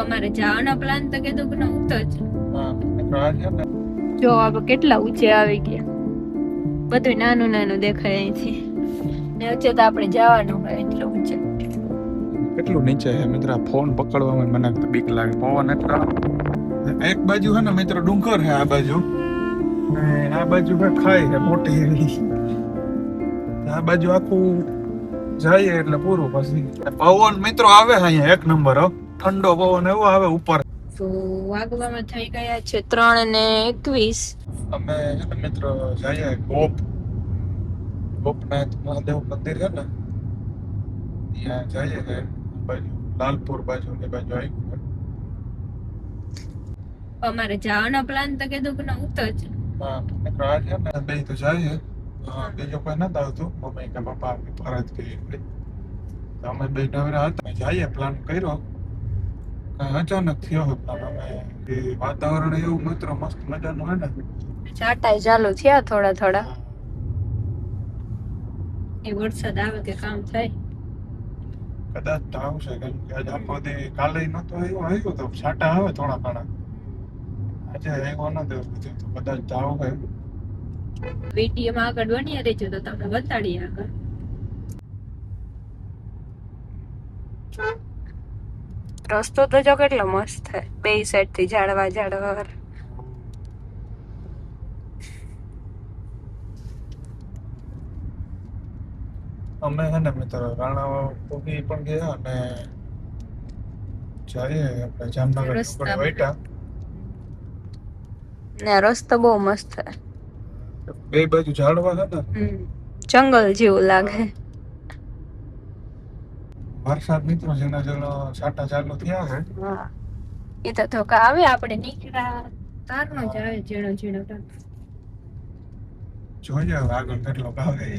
અમારે જવાનો પ્લાન તો કીધું કે નહોતો જ. હા જો આપણે કેટલા ઊંચે આવી ગયા, બધું નાનું નાનું દેખાય અહીંથી ને ઊંચે તો આપણે જવાનું હોય એટલું ઊંચે. કેટલું નીચે છે મિત્ર, ફોન પકડવામાં મને તો બીક લાગે, પવન એટલો. એક બાજુ છે ને મિત્ર ડુંગર છે, આ બાજુ ને આ બાજુ છે ખાઈ છે મોટી એવી. આ બાજુ આખું જાય એટલે પૂરું. પછી પવન મિત્રો આવે છે અહીંયા એક નંબર, ઠંડો પવન એવો આવે ઉપર. તો વાગવામાં થઈ ગયા છે 3:21. અમે છે ને મિત્રો જઈએ ગોપનાથ મહાદેવ મંદિર છે ને ત્યાં જઈએ છે, બાજુ લાલપુર બાજુ ને બાજુ આવ્યું. અમારે જવાનો પ્લાન તો કીધું કે નહોતો જ. હા મિત્રો આ છે ને બે તો જઈએ, બીજો કોઈ નતું આવતું, મમ્મી કે પપ્પા ફરજ કરી હોય તો અમે બે નવરા હતા, જઈએ પ્લાન કર્યો. અચાનક થયો હતો પ્લાન. અમે વાતાવરણ એવું મિત્ર મસ્ત મજાનું હોય ને, ચાટાઈ ચાલુ થયા થોડા થોડા. એ વરસાદ આવે કે કામ થાય. કદાચ તો આવશે, કેમ કે આજે આખો દી કાલે નતો આવ્યો તો છાંટા આવે થોડા ઘણા, આજે આવ્યો નથી બધું, તો કદાચ તો આવે. વિડીયોમાં આગળ બની રહેજો તો તમને બતાડીએ આગળ. રસ્તો તો જો કેટલો મસ્ત છે, બે સાઈડ થી ઝાડવા ઝાડવા. અમે છે ને મિત્ર રાણાવાવ પૂગી પણ ગયા અને જઈએ આપણે જામનગર રસ્તા વૈટા. ને રસ્તો બહુ મસ્ત છે, બે બાજુ ઝાડવા છે ને, જંગલ જેવું લાગે. વરસાદ મિત્રો જેના જેનો છાંટા ચાલુ થયા છે. હા એ તો ધોકા આવે, આપણે નીકળ્યા તારનો જ આવે ઝીણો ઝીણો ટાંક. જોઈએ હવે આગળ કેટલો આવે.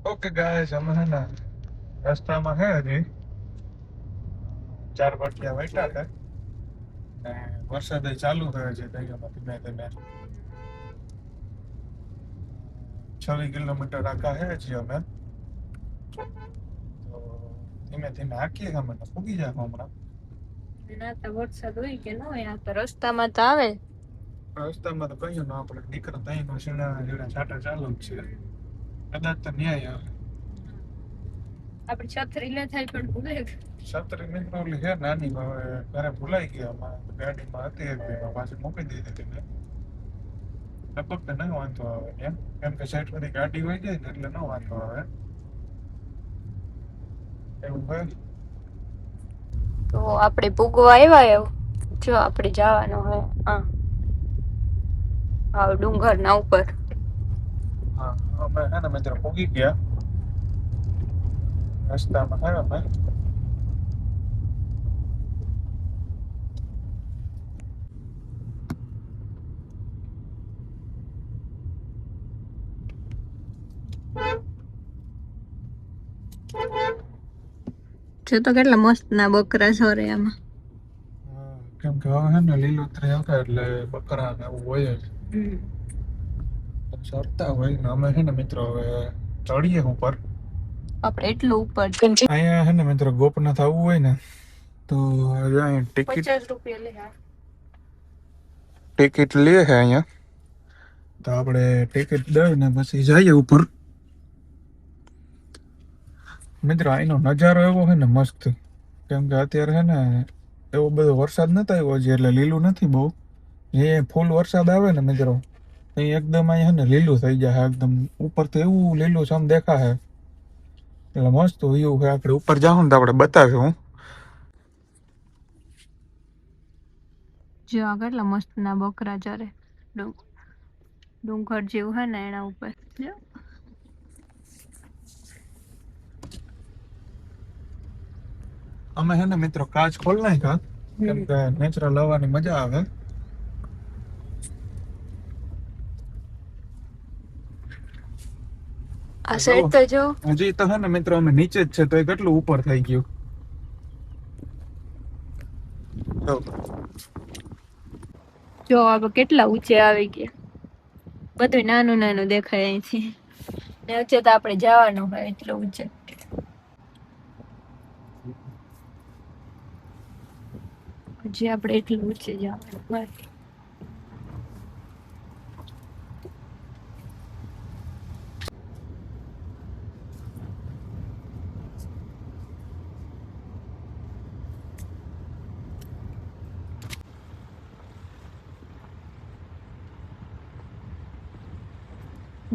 ઓકે ગાઈસ, અમે છે ને રસ્તામાં છે હજી 4 વાગ્યા વૈટા છે ને વરસાદ ચાલુ થયો છે દરિયામાં ધીમે ધીમે. 26 કિલોમીટર આગા છે હજી અમે, તો ધીમે ધીમે હાકીએ અમે તો પૂગી જાય હમણાં. ના તો વરસાદ હોય કે ન હોય, આ તો રસ્તામાં તો આવે. રસ્તામાં તો કહ્યું ને આપણે નીકળતા અહીંનો સીણા જેડા છાંટા ચાલુ જ છે, કદાચ તો ન્યાય આવે. આપણે છત્રી લે થાય પણ ભૂલે. છત્રી મિત્રો ઓલી છે નાની, હવે ઘરે ભૂલાઈ ગઈ, અમારે ગાડીમાં હતી એક બે, પાછી મૂકી દીધી હતી. લગભગ તો નહીં વાંધો આવે એમ, કેમ કે સાઈડ બધી ગાડી હોય જાય ને એટલે ન વાંધો આવે એવું હોય. તો આપણે પૂગવા આવ્યા એવું, જો આપણે જવાનું હોય હા ડુંગર ના ઉપર. હા અમે છે ને મિત્રો પૂગી ગયા રસ્તામાં. છે અમે જો તો કેટલા મસ્ત ના બકરા સોરે આમાં. કેમ કે હવે છે ને લીલોતરી આવતા એટલે બકરા ને એવું હોય જ, સરતા હોય ને. અમે છે ને મિત્રો હવે ચડીએ ઉપર. આપણે એટલું ઉપર અહીંયા છે ને મિત્રો ગોપનાથ આવવું હોય ને તો અહીંયા ટિકિટ 50 રૂપિયા લે. ટિકિટ લે છે અહીંયા, તો આપણે ટિકિટ દઈ ને પછી જઈએ ઉપર. મિત્રો અહીંનો નજારો એવો છે ને મસ્ત, કેમ કે અત્યારે છે ને એવો બધો વરસાદ નથી આવ્યો હજી, એટલે લીલું નથી બહુ. જે ફૂલ વરસાદ આવે ને મિત્રો અહીં એકદમ અહીંયા છે ને લીલું થઈ જાય એકદમ, ઉપરથી એવું લીલું છમ દેખાશે એટલે મસ્ત વ્યૂ છે. આપણે ઉપર જાઉં ને તો આપણે બતાવ્યું હું. જો આ કેટલા મસ્ત ના બકરા ચરે, ડુંગર જેવું હે ને એના ઉપર. અમે હે ને મિત્રો કાચ ખોલ નાખ્યા કેમ કે નેચરલ હવાની મજા આવે. આ સાઈડ તો જો હજી તો હે ને મિત્રો અમે નીચે જ છે તો એ કેટલું ઉપર થઈ ગયું. જો જો આપણે કેટલા ઊંચે આવી ગયા. બધું નાનું નાનું દેખાય અહીંથી. ને ઊંચે તો આપણે જવાનું હોય એટલે ઊંચે. હજી આપણે એટલું ઊંચે જવાનું હોય.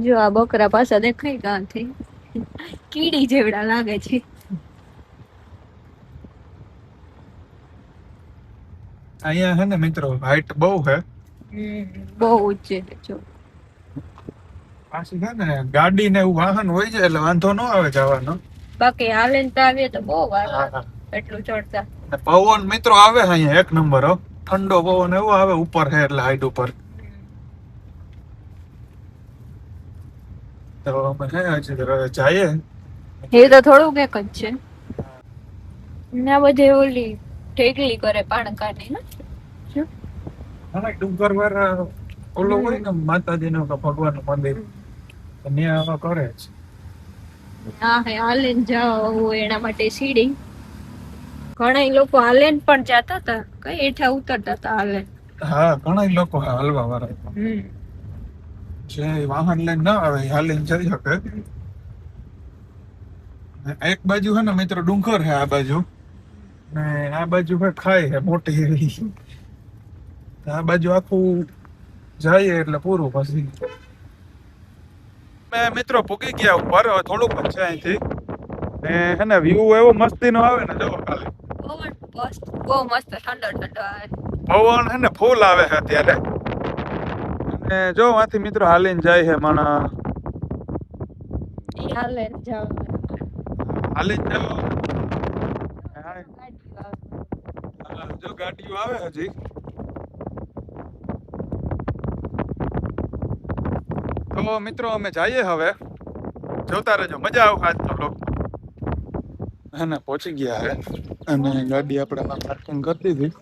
જો આ બકરા પાછા દેખાય ક્યાંથી. કીડી જેવડા લાગે છે. અહીંયા હે ને મિત્રો હાઈટ બહુ હે. બહુ ઊંચે છે જો. પાછી છે ને ગાડી ને એવું વાહન હોય છે એટલે વાંધો ન આવે જવાનો. બાકી હાલે તો આવીએ તો બહુ વાર એટલું ચડતા. ને પવન મિત્રો આવે અહીંયા એક નંબર હો. ઠંડો પવન એવો આવે ઉપર છે એટલે હાઈટ ઉપર. તો અમે હે હજી જઈએ. એ તો થોડુંક એક જ છે. ના બધે ઓલી ઠેકલી કરે પાણકાની ને. હા ડુંગર વાર ઓલો હોય ને માતાજી નું કે ભગવાન નું મંદિર ત્યાં આવા કરે છે. હા હે હાલે જાવ એના માટે સીડી. ઘણા લોકો હાલે પણ જતા હતા કઈ હેઠા ઉતરતા હતા હાલે. હા ઘણા લોકો હાલવા વાળા જે વાહન લઈને ના આવે એ હાલીને જઈ શકે. એક બાજુ હે ને મિત્રો ડુંગર હે આ બાજુ ને આ બાજુ હે ખાઈ હે મોટી એવી. આ બાજુ આખું જઈએ એટલે પૂરું પછી. મેં મિત્રો પૂગી ગયા ઉપર હવે થોડુંક જ છે અહીંથી ને હે ને વ્યૂ એવો મસ્તીનો આવે ને જો ખાલી પવન બહુ મસ્ત ઠંડો ઠંડો આવે. પવન હે ને ફૂલ આવે છે અત્યારે અને જો આથી મિત્રો હાલીને જાય છે માણા ઈ હાલે જાવ. હાલીને જાવ. જો ગાડીઓ આવે હજી તો મિત્રો અમે જઈએ હવે. જોતા રહેજો મજા આવે આજનો બ્લોગ. હે ને પહોંચી ગયા હે અને ગાડી આપણે પાર્કિંગ કરી દીધી.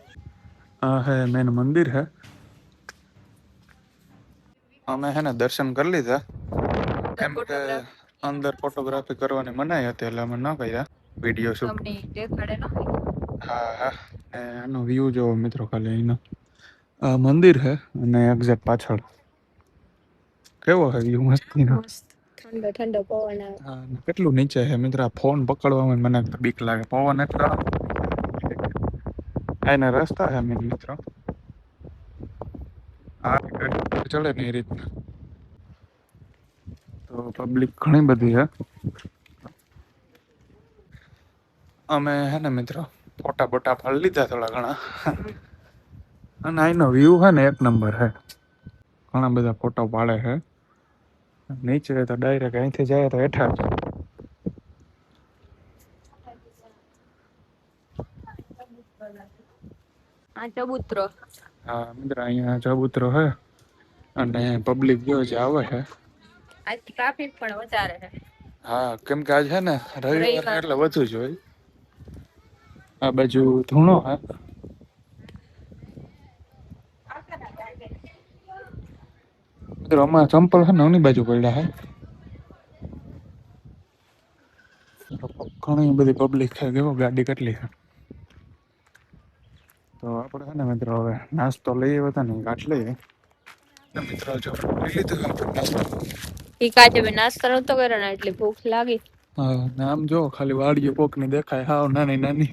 આ હે મેન મંદિર હે. અમે હે ને દર્શન કરી લીધા કેમ કે અંદર ફોટોગ્રાફી કરવાની મનાઈ હતી એટલે અમે ન કર્યા વિડીયો શૂટ. હા હા આનો વ્યૂ જોવો મિત્રો ખાલી અહીંનો. આ મંદિર હે અને એક્ઝેક્ટ પાછળ કેવો હે વ્યૂ મસ્તીનો. ઠંડો ઠંડો પવન આવે. હા કેટલું નીચે હે મિત્રો. આ ફોન પકડવામાં મને બીક લાગે. પવન એટલો આના રસ્તા હે મિત્રો. આ ગાડી ચડે ને એ રીતના તો પબ્લિક ઘણી બધી હે. અમે હે ને મિત્રો ફોટા બોટા પાડી લીધા થોડા ઘણા અને અહીંનો વ્યૂ હે ને એક નંબર હે. ઘણા બધા ફોટો પાડે છે. નીચે તો ડાયરેક્ટ અહીંથી જાય તો હેઠા જ. આ ચબૂતરો. હા મિત્રો અહીંયા ચબૂતરો હે અને પબ્લિક જો છે આવે છે. આજ ટ્રાફિક પણ વધારે છે. હા કેમ કે આજ છે ને રવિવાર એટલે વધુ જ હોય. આ બાજુ ધૂણો હે. મિત્રો અમારા ચંપલ છે ને ઓની બાજુ પડ્યા હે. ઘણી બધી પબ્લિક છે. કેવો ગાડી કેટલી છે. તો આપણે છે ને મિત્રો હવે નાસ્તો લઈ આવ્યા હતા ને કાચ લઈએ. મિત્રો જો લઈ લીધું નાસ્તો. ઈ કાચે બે નાસ્તો નતો કર્યો ને એટલે ભૂખ લાગી. હા આમ જો ખાલી વાડીઓ પોકની દેખાય હાવ નાની નાની.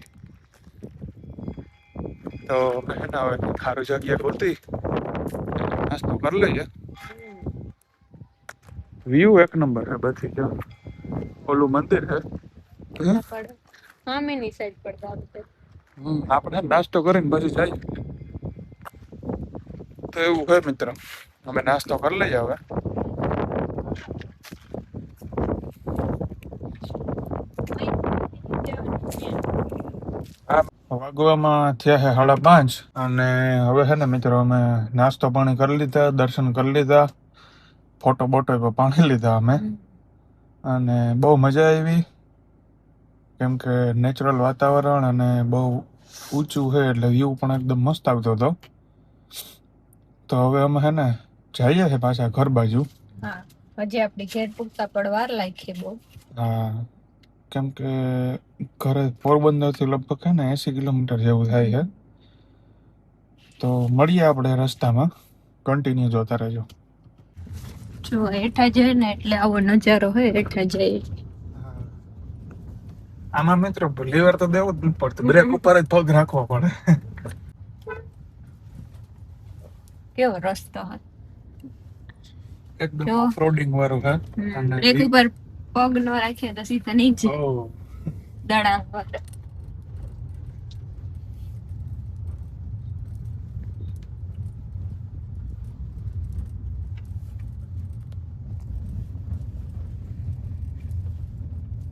તો મેં હવે ખારું જગ્યા ગોતી નાસ્તો કરી લઈએ. વ્યૂ એક નંબર હે બધી જો. ઓલું મંદિર હે સામેની સાઈડ પડતા આપણે. આપણે નાસ્તો કરીને પછી જાય તો એવું હોય મિત્રો. અમે નાસ્તો કરી લઈએ હવે. વાગવામાં થયા છે 5:30 અને હવે છે ને મિત્રો અમે નાસ્તો પાણી કરી લીધા, દર્શન કરી લીધા, ફોટો બોટો પર પાણી લીધા અમે. અને બહુ મજા આવી કેમ કે નેચરલ વાતાવરણ અને બહુ ઊંચું છે એટલે વ્યૂ પણ એકદમ મસ્ત આવતો હતો. તો હવે અમે છે ને જઈએ છે પાછા ઘર બાજુ. હા, હજી આપણી ઘેર પૂગતા પણ વાર લાગશે બહુ. હા, કેમ કે ઘરે પોરબંદરથી લગભગ છે ને 80 કિલોમીટર જેવું થાય છે. તો મળીએ આપણે રસ્તામાં, કન્ટિન્યુ જોતા રહેજો. જો હેઠા જઈએ ને એટલે આવો નજારો હોય હેઠા જઈએ. આમાં મિત્રો લીવર તો દેવું જ નથી પડતું, બ્રેક ઉપર જ પગ રાખવો પડે. કેવો રસ્તો હોય એકદમ જો. ઓફરોડિંગ વાળું છે. અને બ્રેક ઉપર પગ ન રાખીએ તો સીધા નીચે ઓહ, દડાણ પડે.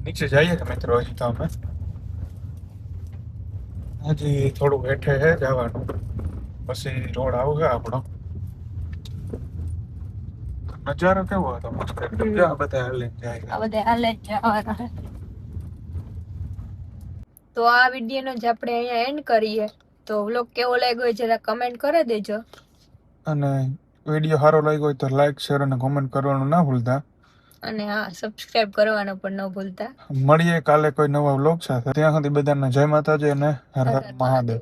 નીચે જઈએ કે મિત્રો હજી તો અમે હજી થોડું હેઠે છે જવાનું, પછી રોડ આવશે આપણો. નજારો કેવો હતો મસ્ત એકદમ. જો આ બધા હાલે જાય. આ બધા હાલે જ જવાના છે. તો આ વિડીયોનો જ આપણે અહીંયા એન્ડ કરીએ. તો વ્લોગ કેવો લાગ્યો હોય જરા કમેન્ટ કરી દેજો. અને વિડીયો સારો લાગ્યો હોય તો લાઈક, શેર અને કોમેન્ટ કરવાનું ના ભૂલતા. અને હા, સબસ્ક્રાઇબ કરવાનું પણ ન ભૂલતા. મળીએ કાલે કોઈ નવા વ્લોગ સાથે. ત્યાં સુધી બધાને જય માતાજી અને હર હર મહાદેવ.